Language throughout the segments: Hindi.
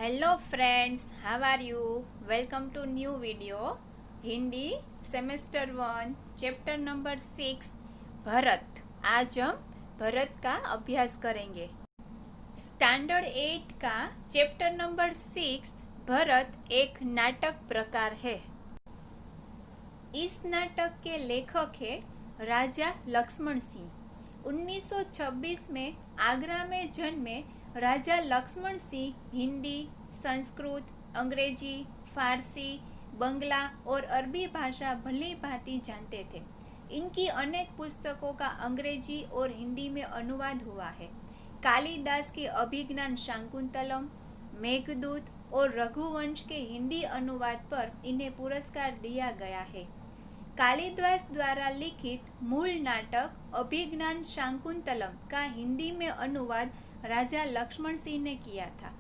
Hello friends, how are you? Welcome to new video Hindi semester 1 chapter number 6 Bharat. आज हम भरत का अभ्यास करेंगे। स्टैंडर्ड 8 का चैप्टर नंबर 6 भरत एक नाटक प्रकार है। इस नाटक के लेखक है राजा लक्ष्मण सिंह। 1926 में आगरा में जन्मे राजा लक्ष्मण सिंह हिंदी, संस्कृत, अंग्रेजी, फारसी, बंगला और अरबी भाषा भली भांति जानते थे। इनकी अनेक पुस्तकों का अंग्रेजी और हिंदी में अनुवाद हुआ है। कालिदास के अभिज्ञान शाकुंतलम, मेघदूत और रघुवंश के हिंदी अनुवाद पर इन्हें पुरस्कार दिया गया है। कालिदास द्वारा लिखित मूल नाटक अभिज्ञान शाकुंतलम का हिंदी में अनुवाद राजा लक्ष्मण सिंह ने किया था।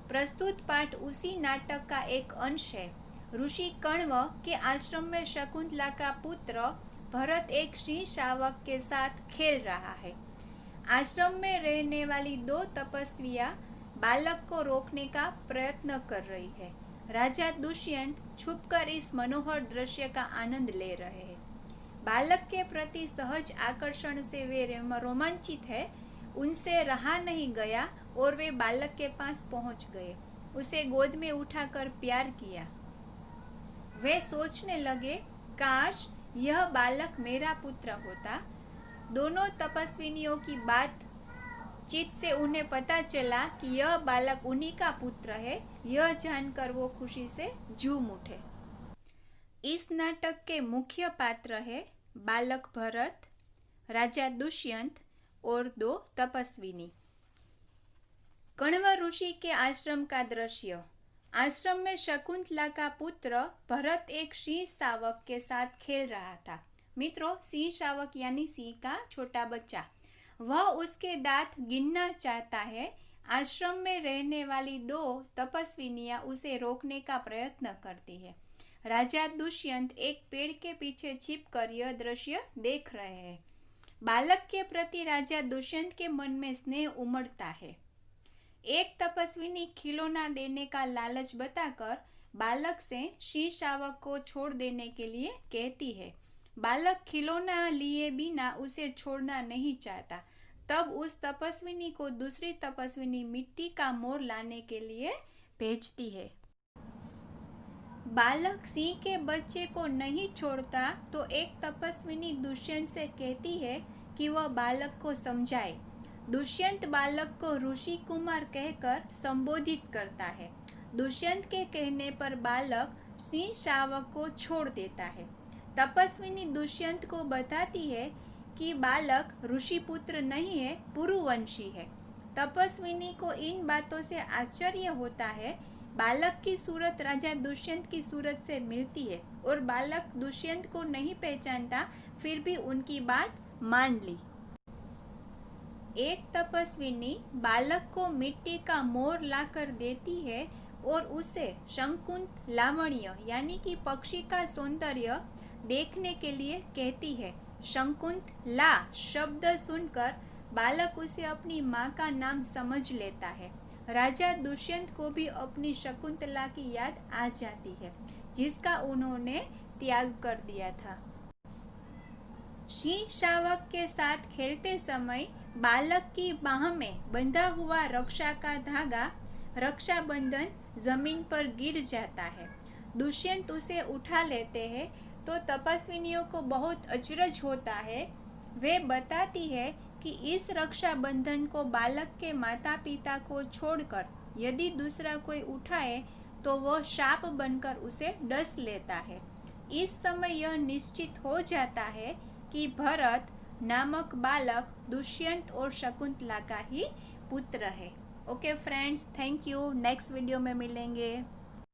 प्रस्तुत पाठ उसी नाटक का एक अंश है। ऋषि कण्व के आश्रम में शकुंतला का पुत्र भरत एक सिंह शावक के साथ खेल रहा है। आश्रम में रहने वाली दो तपस्वियां बालक को रोकने का प्रयत्न कर रही है। राजा दुष्यंत छुपकर इस मनोहर दृश्य का आनंद ले रहे हैं। बालक के प्रति सहज आकर्षण से वे रोमांचित है। उनसे रहा नहीं गया और वे बालक के पास पहुंच गए। उसे गोद में उठाकर प्यार किया। वे सोचने लगे, काश यह बालक मेरा पुत्र होता। दोनों तपस्विनियों की बातचीत से उन्हें पता चला कि यह बालक उन्हीं का पुत्र है। यह जानकर वो खुशी से झूम उठे। इस नाटक के मुख्य पात्र है बालक भरत, राजा दुष्यंत और दो तपस्विनी। कण्व ऋषि के आश्रम का दृश्य। आश्रम में शकुंतला का पुत्र भरत एक सिंह शावक के साथ खेल रहा था। मित्रों, सिंह शावक यानी सिंह का छोटा बच्चा। वह उसके दांत गिनना चाहता है। आश्रम में रहने वाली दो तपस्विनियां उसे रोकने का प्रयत्न करती है। राजा दुष्यंत एक पेड़ के पीछे छिपकर यह दृश्य देख रहे हैं। बालक के प्रति राजा दुष्यंत के मन में स्नेह उमड़ता है। एक तपस्विनी खिलौना देने का लालच बताकर बालक से सिंह शावक को छोड़ देने के लिए कहती है। बालक खिलौना लिए बिना उसे छोड़ना नहीं चाहता। तब उस तपस्विनी को दूसरी तपस्विनी मिट्टी का मोर लाने के लिए भेजती है। बालक सिंह के बच्चे को नहीं छोड़ता तो एक तपस्विनी दुष्यंत से कहती है कि वह बालक को समझाए। दुष्यंत बालक को ऋषि कुमार कहकर संबोधित करता है। दुष्यंत के कहने पर बालक सिंह शावक को छोड़ देता है। तपस्विनी दुष्यंत को बताती है कि बालक ऋषि पुत्र नहीं है, पुरुवंशी है। तपस्विनी को इन बातों से आश्चर्य होता है। बालक की सूरत राजा दुष्यंत की सूरत से मिलती है और बालक दुष्यंत को नहीं पहचानता, फिर भी उनकी बात मान ली। एक तपस्विनी बालक को मिट्टी का मोर लाकर देती है और उसे शंकुंत लावण्य यानी कि पक्षी का सौंदर्य देखने के लिए कहती है। शंकुंत ला शब्द सुनकर बालक उसे अपनी माँ का नाम समझ लेता है। राजा दुष्यंत को भी अपनी शकुंतला की याद आ जाती है, जिसका उन्होंने त्याग कर दिया था। सिंह शावक के साथ खेलते समय बालक की बाह में बंधा हुआ रक्षा का धागा रक्षाबंधन जमीन पर गिर जाता है। दुष्यंत उसे उठा लेते हैं तो तपस्विनियों को बहुत अचरज होता है। वे बताती है कि इस रक्षाबंधन को बालक के माता पिता को छोड़कर यदि दूसरा कोई उठाए तो वह शाप बनकर उसे डस लेता है। इस समय यह निश्चित हो जाता है कि भरत नामक बालक दुष्यंत और शकुंतला का ही पुत्र है। Okay friends, thank you. Next video में मिलेंगे।